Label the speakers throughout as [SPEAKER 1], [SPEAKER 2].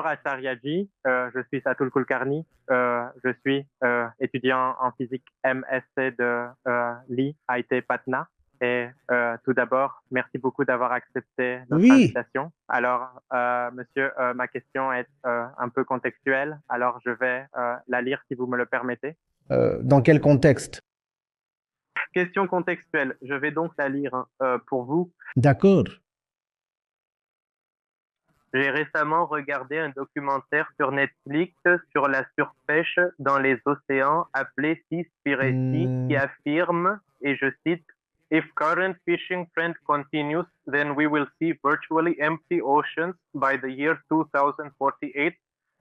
[SPEAKER 1] Acharyaji, je suis Satul Kulkarni, je suis étudiant en physique MSc de l'IIT Patna. Et tout d'abord, merci beaucoup d'avoir accepté notre
[SPEAKER 2] Oui,
[SPEAKER 1] invitation. Alors, monsieur, ma question est un peu contextuelle, alors je vais la lire si vous me le permettez.
[SPEAKER 2] dans quel contexte?
[SPEAKER 1] Question contextuelle, je vais donc la lire hein, pour vous.
[SPEAKER 2] D'accord.
[SPEAKER 1] J'ai récemment regardé un documentaire sur Netflix sur la surpêche dans les océans appelé Seaspiracy qui
[SPEAKER 2] Hmm,
[SPEAKER 1] affirme, et je cite, If current fishing trend continues, then we will see virtually empty oceans by the year 2048.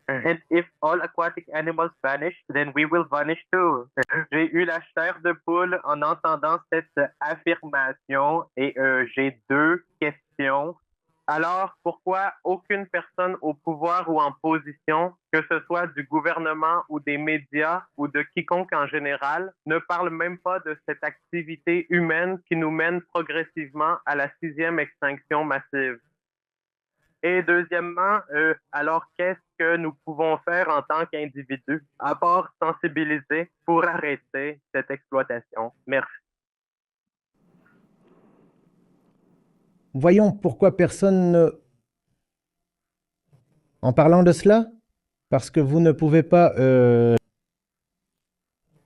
[SPEAKER 1] And if all aquatic animals vanish, then we will vanish too. J'ai eu la chair de poule en entendant cette affirmation et j'ai deux questions. Alors, pourquoi aucune personne au pouvoir ou en position, que ce soit du gouvernement ou des médias ou de quiconque en général, ne parle même pas de cette activité humaine qui nous mène progressivement à la sixième extinction massive? Et deuxièmement, alors qu'est-ce que nous pouvons faire en tant qu'individus, à part sensibiliser pour arrêter cette exploitation? Merci.
[SPEAKER 2] voyons pourquoi personne ne... En parlant de cela, parce que vous ne pouvez pas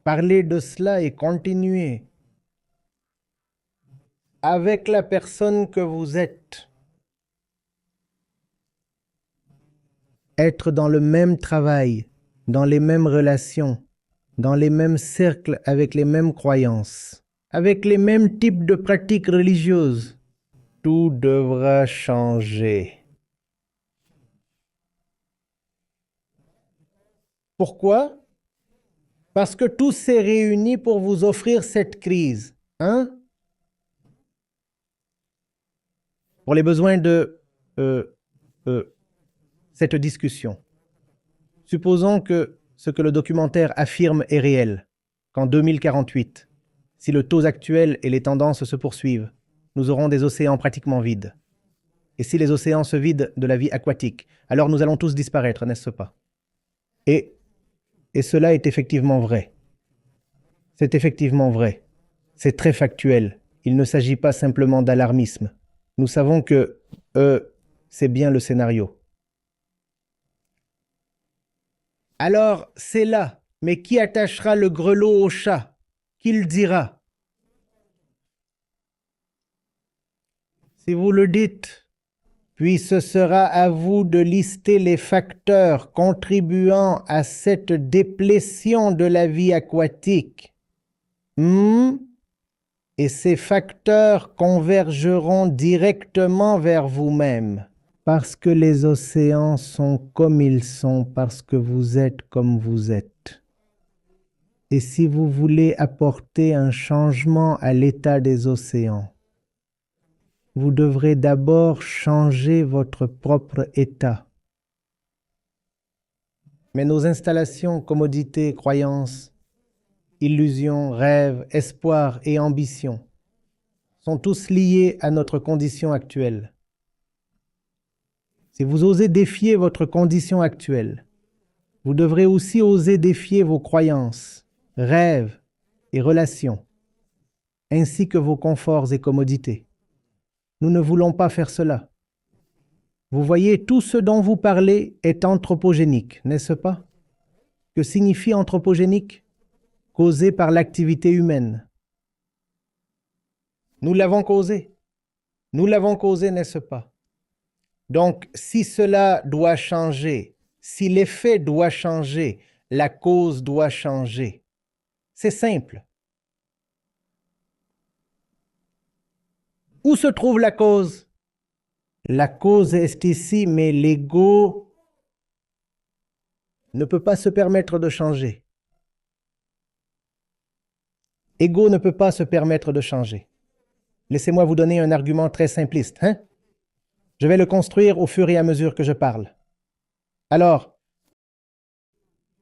[SPEAKER 2] parler de cela et continuer avec la personne que vous êtes. Être dans le même travail, dans les mêmes relations, dans les mêmes cercles avec les mêmes croyances, avec les mêmes types de pratiques religieuses. Tout devra changer. Pourquoi? Parce que tout s'est réuni pour vous offrir cette crise. Hein? Pour les besoins de euh, euh, cette discussion. Supposons que ce que le documentaire affirme est réel, qu'en 2048, si le taux actuel et les tendances se poursuivent, nous aurons des océans pratiquement vides. Et si les océans se vident de la vie aquatique, alors nous allons tous disparaître, n'est-ce pas? Et, et cela est effectivement vrai. C'est effectivement vrai. C'est très factuel. Il ne s'agit pas simplement d'alarmisme. Nous savons que c'est bien le scénario. Alors, c'est là. Mais qui attachera le grelot au chat? Qui le dira? Si vous le dites, puis ce sera à vous de lister les facteurs contribuant à cette déplétion de la vie aquatique. Et ces facteurs convergeront directement vers vous-même. Parce que les océans sont comme ils sont, parce que vous êtes comme vous êtes. Et si vous voulez apporter un changement à l'état des océans, vous devrez d'abord changer votre propre état. Mais nos installations, commodités, croyances, illusions, rêves, espoirs et ambitions sont tous liés à notre condition actuelle. Si vous osez défier votre condition actuelle, vous devrez aussi oser défier vos croyances, rêves et relations, ainsi que vos conforts et commodités. Nous ne voulons pas faire cela. Vous voyez, tout ce dont vous parlez est anthropogénique, n'est-ce pas? Que signifie anthropogénique? Causé par l'activité humaine. Nous l'avons causé. Nous l'avons causé, n'est-ce pas? Donc, si cela doit changer, si l'effet doit changer, la cause doit changer. C'est simple. Où se trouve la cause? La cause est ici, mais l'ego ne peut pas se permettre de changer. Ego ne peut pas se permettre de changer. Laissez-moi vous donner un argument très simpliste. Hein? Je vais le construire au fur et à mesure que je parle. Alors,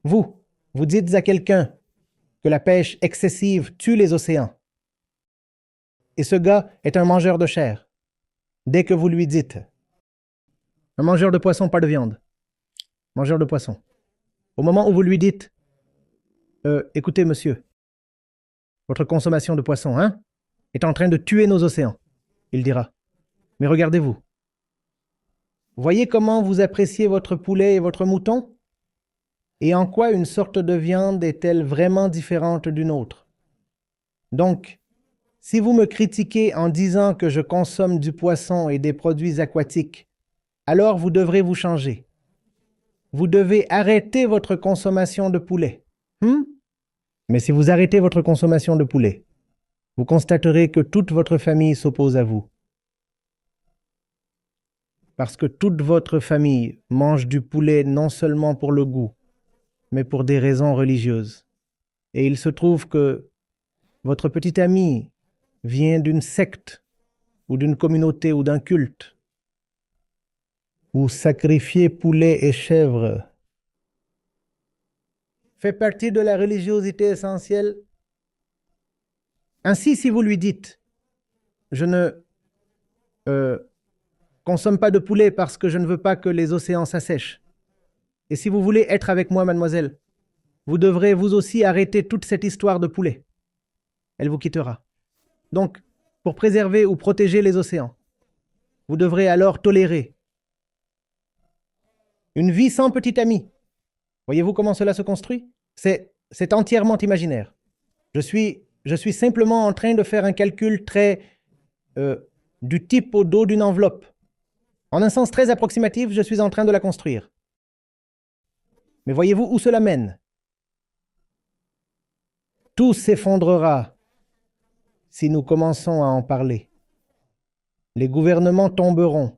[SPEAKER 2] vous dites à quelqu'un que la pêche excessive tue les océans. Et ce gars est un mangeur de chair. Dès que vous lui dites, un mangeur de poisson, pas de viande. mangeur de poissons. Au moment où vous lui dites « Écoutez, monsieur, votre consommation de poissons, hein, est en train de tuer nos océans. » Il dira « Mais regardez-vous. Voyez comment vous appréciez votre poulet et votre mouton? Et en quoi une sorte de viande est-elle vraiment différente d'une autre? Donc, si vous me critiquez en disant que je consomme du poisson et des produits aquatiques, alors vous devrez vous changer. Vous devez arrêter votre consommation de poulet. Mais si vous arrêtez votre consommation de poulet, vous constaterez que toute votre famille s'oppose à vous. Parce que toute votre famille mange du poulet non seulement pour le goût, mais pour des raisons religieuses. Et il se trouve que votre petit ami vient d'une secte, ou d'une communauté, ou d'un culte, où sacrifier poulet et chèvre fait partie de la religiosité essentielle. Ainsi, si vous lui dites « Je ne consomme pas de poulet parce que je ne veux pas que les océans s'assèchent. Et si vous voulez être avec moi, mademoiselle, vous devrez vous aussi arrêter toute cette histoire de poulet. » Elle vous quittera. Donc, pour préserver ou protéger les océans, vous devrez alors tolérer une vie sans petit ami. Voyez-vous comment cela se construit? C'est entièrement imaginaire. Je suis simplement en train de faire un calcul très du type au dos d'une enveloppe. En un sens très approximatif, je suis en train de la construire. Mais voyez-vous où cela mène? Tout s'effondrera si nous commençons à en parler. Les gouvernements tomberont,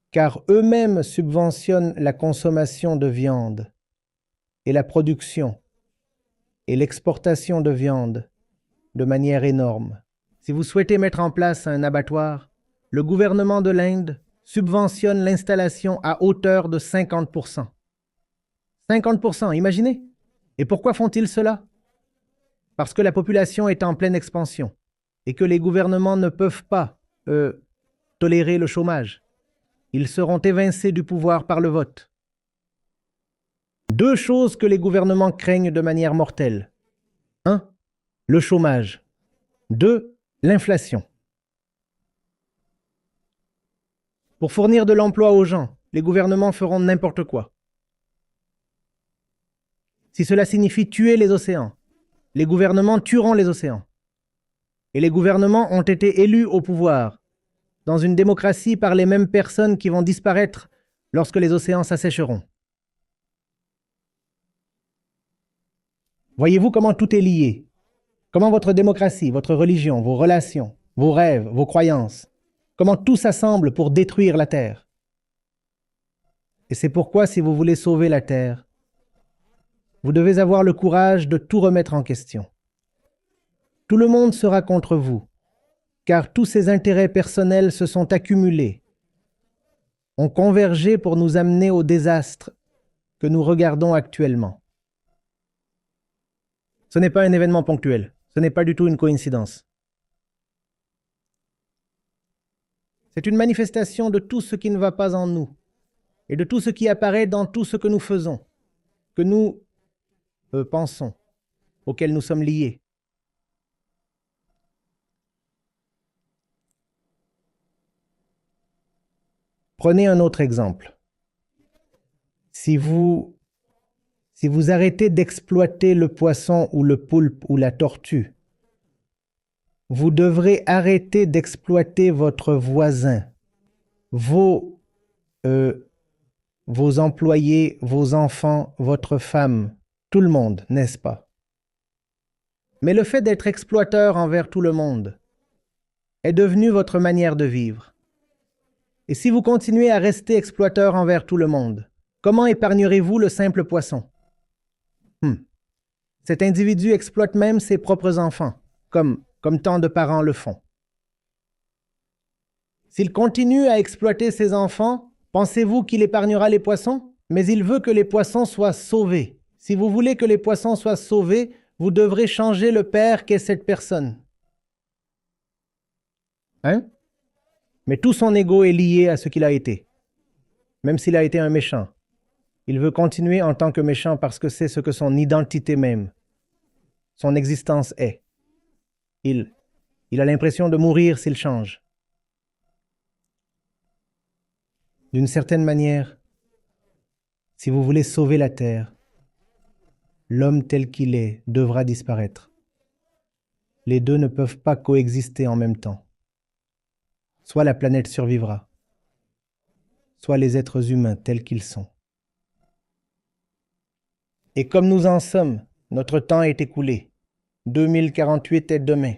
[SPEAKER 2] car eux-mêmes subventionnent la consommation de viande et la production et l'exportation de viande de manière énorme. Si vous souhaitez mettre en place un abattoir, le gouvernement de l'Inde subventionne l'installation à hauteur de 50%. 50%, imaginez. Et pourquoi font-ils cela? Parce que la population est en pleine expansion et que les gouvernements ne peuvent pas tolérer le chômage. Ils seront évincés du pouvoir par le vote. Deux choses que les gouvernements craignent de manière mortelle. 1. Le chômage. 2. L'inflation. Pour fournir de l'emploi aux gens, les gouvernements feront n'importe quoi. Si cela signifie tuer les océans, les gouvernements tueront les océans. Et les gouvernements ont été élus au pouvoir, dans une démocratie par les mêmes personnes qui vont disparaître lorsque les océans s'assécheront. Voyez-vous comment tout est lié? Comment votre démocratie, votre religion, vos relations, vos rêves, vos croyances, comment tout s'assemble pour détruire la Terre? Et c'est pourquoi, si vous voulez sauver la Terre, vous devez avoir le courage de tout remettre en question. Tout le monde sera contre vous, car tous ces intérêts personnels se sont accumulés, ont convergé pour nous amener au désastre que nous regardons actuellement. Ce n'est pas un événement ponctuel, ce n'est pas du tout une coïncidence. C'est une manifestation de tout ce qui ne va pas en nous et de tout ce qui apparaît dans tout ce que nous faisons, que nous pensons, auxquels nous sommes liés. Prenez un autre exemple. Si vous arrêtez d'exploiter le poisson ou le poulpe ou la tortue, vous devrez arrêter d'exploiter votre voisin, vos employés, vos enfants, votre femme, tout le monde, n'est-ce pas? Mais le fait d'être exploiteur envers tout le monde est devenu votre manière de vivre. Et si vous continuez à rester exploiteur envers tout le monde, comment épargnerez-vous le simple poisson? Cet individu exploite même ses propres enfants, comme tant de parents le font. S'il continue à exploiter ses enfants, pensez-vous qu'il épargnera les poissons? Mais il veut que les poissons soient sauvés. Si vous voulez que les poissons soient sauvés, vous devrez changer le père qu'est cette personne. Hein? Mais tout son ego est lié à ce qu'il a été, même s'il a été un méchant. Il veut continuer en tant que méchant parce que c'est ce que son identité même, son existence est. Il a l'impression de mourir s'il change. D'une certaine manière, si vous voulez sauver la Terre, l'homme tel qu'il est devra disparaître. Les deux ne peuvent pas coexister en même temps. Soit la planète survivra, soit les êtres humains tels qu'ils sont. Et comme nous en sommes, notre temps est écoulé. 2048 est demain.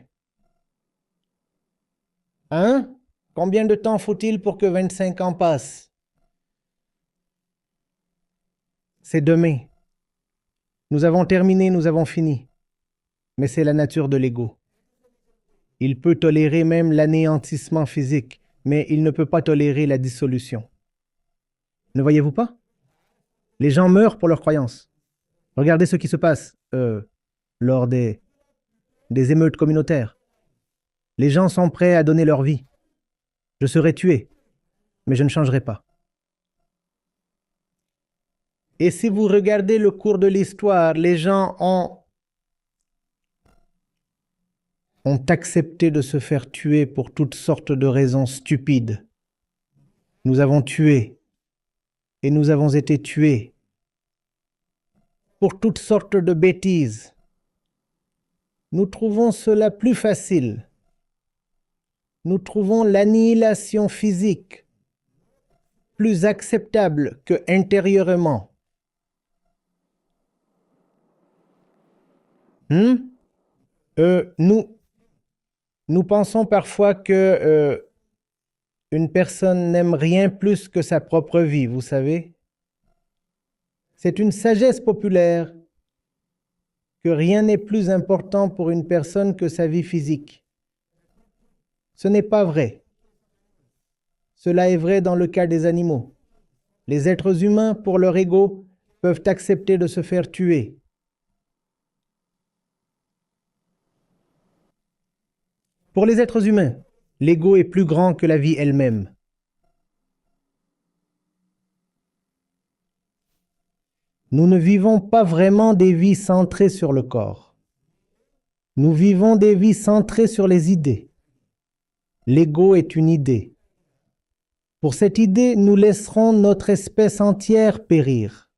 [SPEAKER 2] Hein? Combien de temps faut-il pour que 25 ans passent? C'est demain. Nous avons terminé, nous avons fini. Mais c'est la nature de l'ego. Il peut tolérer même l'anéantissement physique, mais il ne peut pas tolérer la dissolution. Ne voyez-vous pas? Les gens meurent pour leurs croyances. Regardez ce qui se passe lors des émeutes communautaires. Les gens sont prêts à donner leur vie. Je serai tué, mais je ne changerai pas. Et si vous regardez le cours de l'histoire, les gens ont accepté de se faire tuer pour toutes sortes de raisons stupides. Nous avons tué et nous avons été tués pour toutes sortes de bêtises. Nous trouvons cela plus facile. Nous trouvons l'annihilation physique plus acceptable que intérieurement. Nous pensons parfois que une personne n'aime rien plus que sa propre vie, vous savez. C'est une sagesse populaire que rien n'est plus important pour une personne que sa vie physique. Ce n'est pas vrai. Cela est vrai dans le cas des animaux. Les êtres humains, pour leur ego, peuvent accepter de se faire tuer. Pour les êtres humains, l'ego est plus grand que la vie elle-même. Nous ne vivons pas vraiment des vies centrées sur le corps. Nous vivons des vies centrées sur les idées. L'ego est une idée. Pour cette idée, nous laisserons notre espèce entière périr.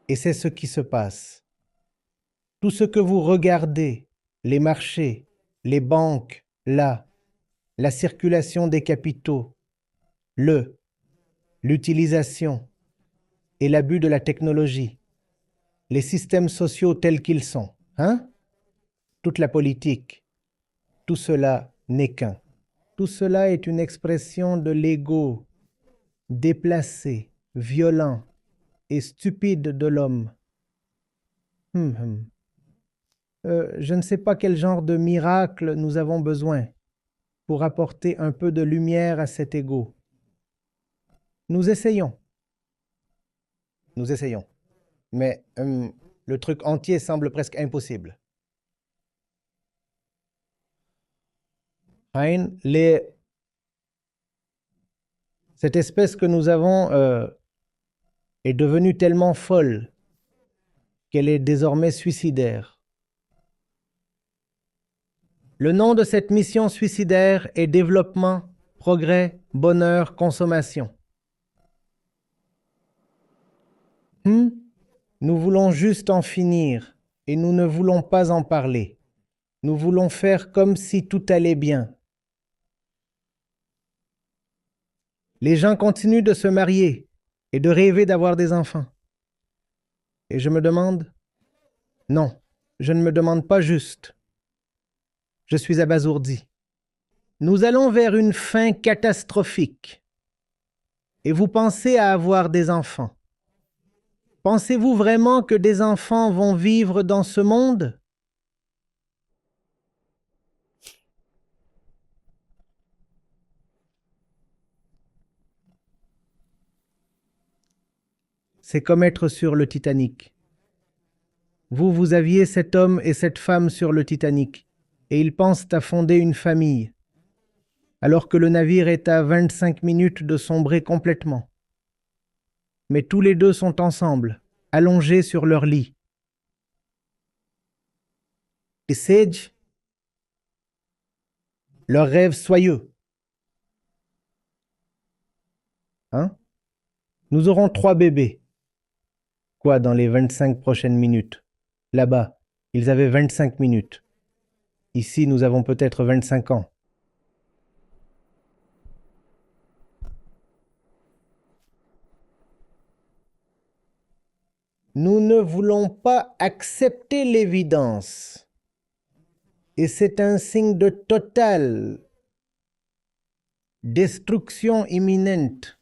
[SPEAKER 2] Et c'est ce qui se passe. Tout ce que vous regardez, les marchés, les banques, la circulation des capitaux, l'utilisation et l'abus de la technologie, les systèmes sociaux tels qu'ils sont, toute la politique, tout cela n'est qu'un. Tout cela est une expression de l'ego déplacé, violent et stupide de l'homme. Je ne sais pas quel genre de miracle nous avons besoin pour apporter un peu de lumière à cet ego. Nous essayons. Mais le truc entier semble presque impossible. Cette espèce que nous avons est devenue tellement folle qu'elle est désormais suicidaire. Le nom de cette mission suicidaire est développement, progrès, bonheur, consommation. Nous voulons juste en finir et nous ne voulons pas en parler. Nous voulons faire comme si tout allait bien. Les gens continuent de se marier et de rêver d'avoir des enfants. Et je me demande, non, je ne me demande pas juste. Je suis abasourdi. Nous allons vers une fin catastrophique. Et vous pensez à avoir des enfants. Pensez-vous vraiment que des enfants vont vivre dans ce monde? C'est comme être sur le Titanic. Vous aviez cet homme et cette femme sur le Titanic, et ils pensent à fonder une famille. alors que le navire est à 25 minutes de sombrer complètement. Mais tous les deux sont ensemble, allongés sur leur lit. Et Sage, leur rêve soyeux. Hein? Nous aurons 3 bébés. Quoi, dans les 25 prochaines minutes? Là-bas, ils avaient 25 minutes. Ici, nous avons peut-être 25 ans. Nous ne voulons pas accepter l'évidence. Et c'est un signe de totale destruction imminente.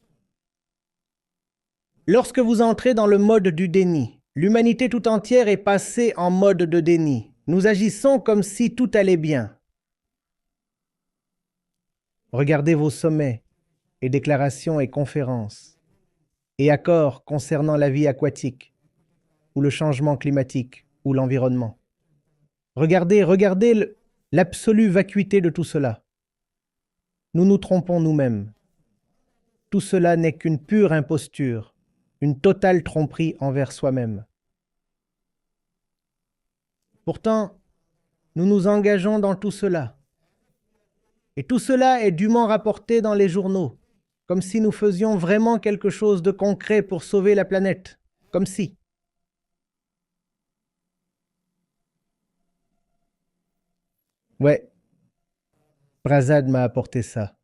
[SPEAKER 2] Lorsque vous entrez dans le mode du déni, l'humanité tout entière est passée en mode de déni. Nous agissons comme si tout allait bien. Regardez vos sommets et déclarations et conférences et accords concernant la vie aquatique ou le changement climatique ou l'environnement. Regardez l'absolue vacuité de tout cela. Nous nous trompons nous-mêmes. Tout cela n'est qu'une pure imposture, une totale tromperie envers soi-même. Pourtant, nous nous engageons dans tout cela. Et tout cela est dûment rapporté dans les journaux, comme si nous faisions vraiment quelque chose de concret pour sauver la planète, comme si. Ouais, Prasad m'a apporté ça.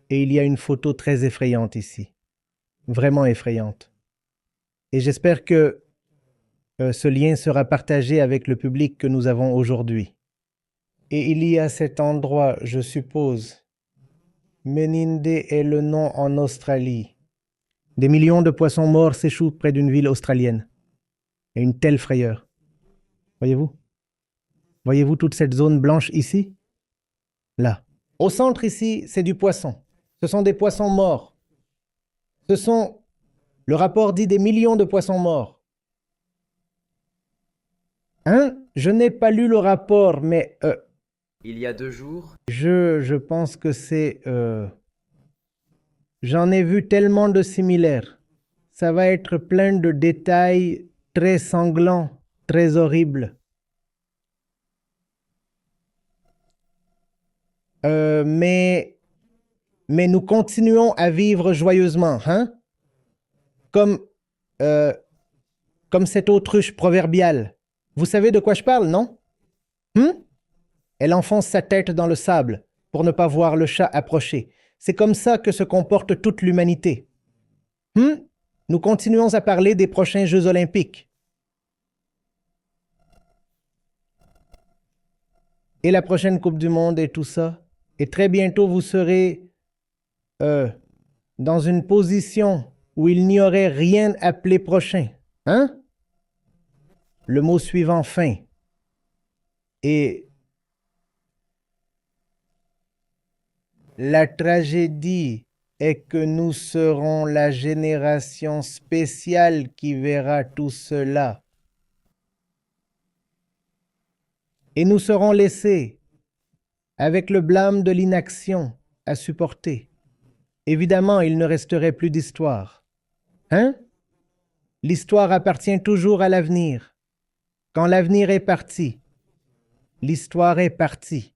[SPEAKER 2] Et il y a une photo très effrayante ici. Vraiment effrayante. Et j'espère que ce lien sera partagé avec le public que nous avons aujourd'hui. Et il y a cet endroit, je suppose. Meninde est le nom en Australie. Des millions de poissons morts s'échouent près d'une ville australienne. Et une telle frayeur. Voyez-vous? Voyez-vous toute cette zone blanche ici? Là. Au centre ici, c'est du poisson. Ce sont des poissons morts. Ce sont, le rapport dit, des millions de poissons morts. Hein? Je n'ai pas lu le rapport, mais
[SPEAKER 3] Il y a 2 jours,
[SPEAKER 2] je pense que c'est... J'en ai vu tellement de similaires. Ça va être plein de détails très sanglants, très horribles. Mais nous continuons à vivre joyeusement, hein? Comme cette autruche proverbiale. Vous savez de quoi je parle, non? Elle enfonce sa tête dans le sable pour ne pas voir le chat approcher. C'est comme ça que se comporte toute l'humanité. Nous continuons à parler des prochains Jeux olympiques. Et la prochaine Coupe du Monde et tout ça. Et très bientôt, vous serez dans une position où il n'y aurait rien appelé prochain. Hein? Le mot suivant, fin. Et la tragédie est que nous serons la génération spéciale qui verra tout cela. Et nous serons laissés avec le blâme de l'inaction à supporter. Évidemment, il ne resterait plus d'histoire. Hein? L'histoire appartient toujours à l'avenir. Quand l'avenir est parti, l'histoire est partie.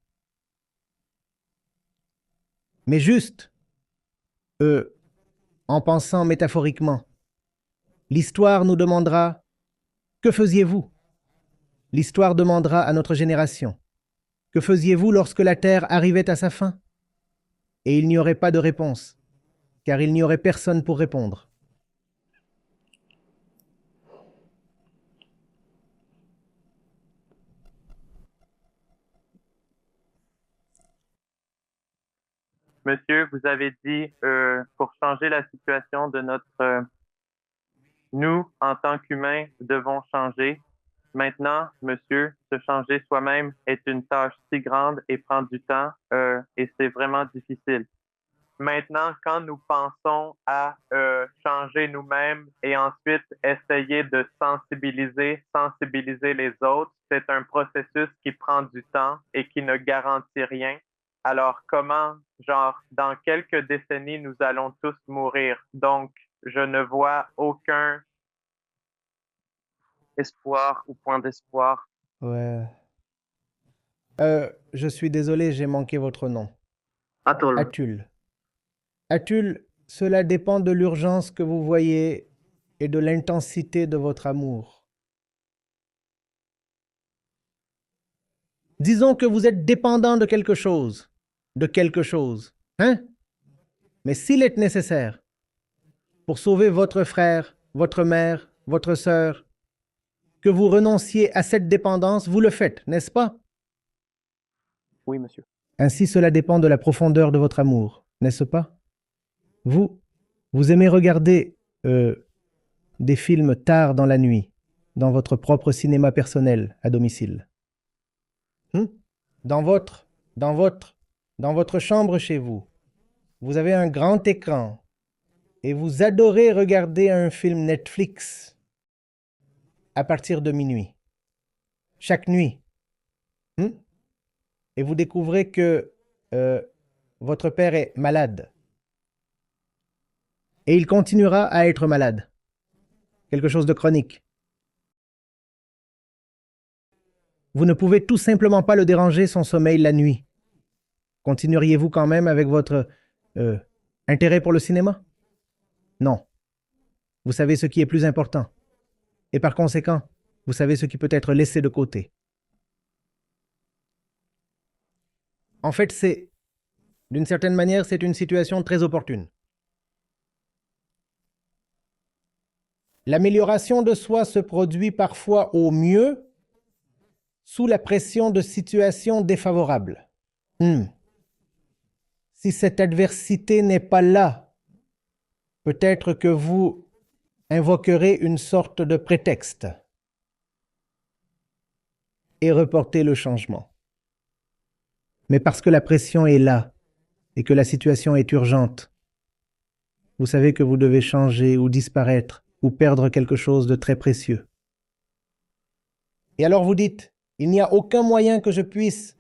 [SPEAKER 2] Mais juste, en pensant métaphoriquement, l'histoire nous demandera « Que faisiez-vous » L'histoire demandera à notre génération « Que faisiez-vous lorsque la Terre arrivait à sa fin ?» Et il n'y aurait pas de réponse, car il n'y aurait personne pour répondre.
[SPEAKER 1] Monsieur, vous avez dit pour changer la situation de notre... nous, en tant qu'humains, devons changer. Maintenant, monsieur, se changer soi-même est une tâche si grande et prend du temps et c'est vraiment difficile. Maintenant, quand nous pensons à changer nous-mêmes et ensuite essayer de sensibiliser les autres, c'est un processus qui prend du temps et qui ne garantit rien. Alors, comment genre, dans quelques décennies, nous allons tous mourir. Donc, je ne vois aucun espoir ou point d'espoir.
[SPEAKER 2] Ouais. Je suis désolé, j'ai manqué votre nom.
[SPEAKER 1] Atul.
[SPEAKER 2] Atul. Atul, cela dépend de l'urgence que vous voyez et de l'intensité de votre amour. Disons que vous êtes dépendant de quelque chose. Hein? Mais s'il est nécessaire, pour sauver votre frère, votre mère, votre sœur, que vous renonciez à cette dépendance, vous le faites, n'est-ce pas?
[SPEAKER 1] Oui, monsieur.
[SPEAKER 2] Ainsi, cela dépend de la profondeur de votre amour, n'est-ce pas? Vous aimez regarder des films tard dans la nuit, dans votre propre cinéma personnel à domicile. Dans votre chambre chez vous, vous avez un grand écran et vous adorez regarder un film Netflix à partir de minuit, chaque nuit. Et vous découvrez que votre père est malade. Et il continuera à être malade. Quelque chose de chronique. Vous ne pouvez tout simplement pas le déranger son sommeil la nuit. Continueriez-vous quand même avec votre intérêt pour le cinéma? Non. Vous savez ce qui est plus important. Et par conséquent, vous savez ce qui peut être laissé de côté. En fait, d'une certaine manière, c'est une situation très opportune. L'amélioration de soi se produit parfois au mieux sous la pression de situations défavorables. Si cette adversité n'est pas là, peut-être que vous invoquerez une sorte de prétexte et reportez le changement. Mais parce que la pression est là et que la situation est urgente, vous savez que vous devez changer ou disparaître ou perdre quelque chose de très précieux. Et alors vous dites, il n'y a aucun moyen que je puisse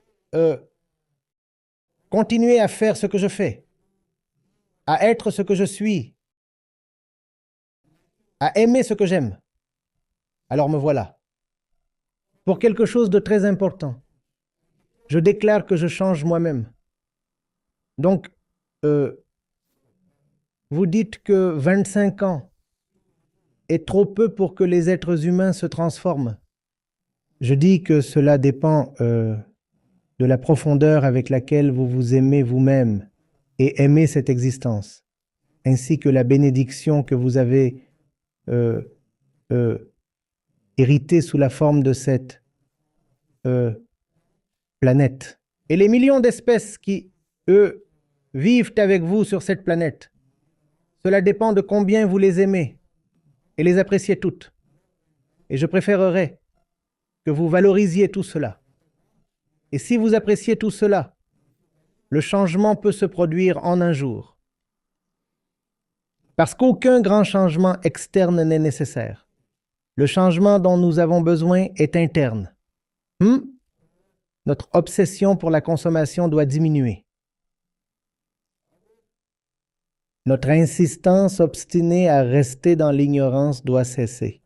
[SPEAKER 2] continuer à faire ce que je fais, à être ce que je suis, à aimer ce que j'aime. Alors me voilà. Pour quelque chose de très important, je déclare que je change moi-même. Donc, vous dites que 25 ans est trop peu pour que les êtres humains se transforment. Je dis que cela dépend de la profondeur avec laquelle vous vous aimez vous-même et aimez cette existence, ainsi que la bénédiction que vous avez héritée sous la forme de cette planète. Et les millions d'espèces qui, eux, vivent avec vous sur cette planète, cela dépend de combien vous les aimez et les appréciez toutes. Et je préférerais que vous valorisiez tout cela. Et si vous appréciez tout cela, le changement peut se produire en un jour. Parce qu'aucun grand changement externe n'est nécessaire. Le changement dont nous avons besoin est interne. Notre obsession pour la consommation doit diminuer. Notre insistance obstinée à rester dans l'ignorance doit cesser.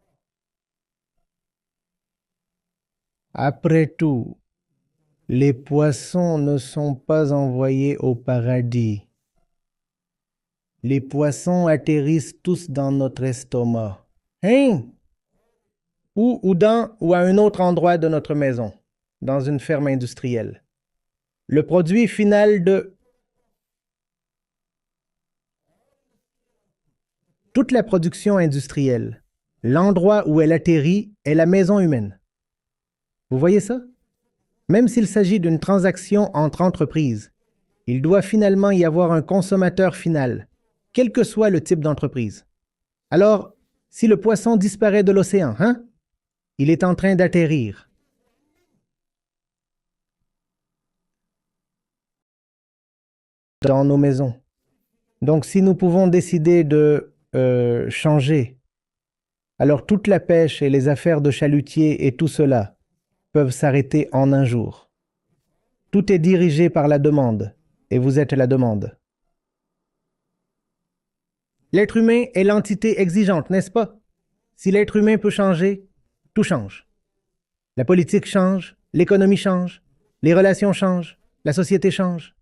[SPEAKER 2] Après tout, les poissons ne sont pas envoyés au paradis. Les poissons atterrissent tous dans notre estomac. Ou à un autre endroit de notre maison, dans une ferme industrielle. Le produit final de toute la production industrielle, l'endroit où elle atterrit est la maison humaine. Vous voyez ça? Même s'il s'agit d'une transaction entre entreprises, il doit finalement y avoir un consommateur final, quel que soit le type d'entreprise. Alors, si le poisson disparaît de l'océan, il est en train d'atterrir. Dans nos maisons. Donc, si nous pouvons décider de changer, alors toute la pêche et les affaires de chalutiers et tout cela peuvent s'arrêter en un jour. Tout est dirigé par la demande et vous êtes la demande. L'être humain est l'entité exigeante, n'est-ce pas? Si l'être humain peut changer, tout change. La politique change, l'économie change, les relations changent, la société change.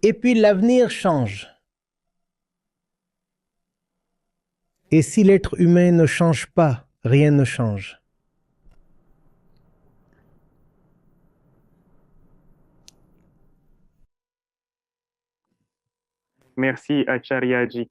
[SPEAKER 2] Et puis l'avenir change. Et si l'être humain ne change pas, rien ne change.
[SPEAKER 4] Merci, Acharya Ji.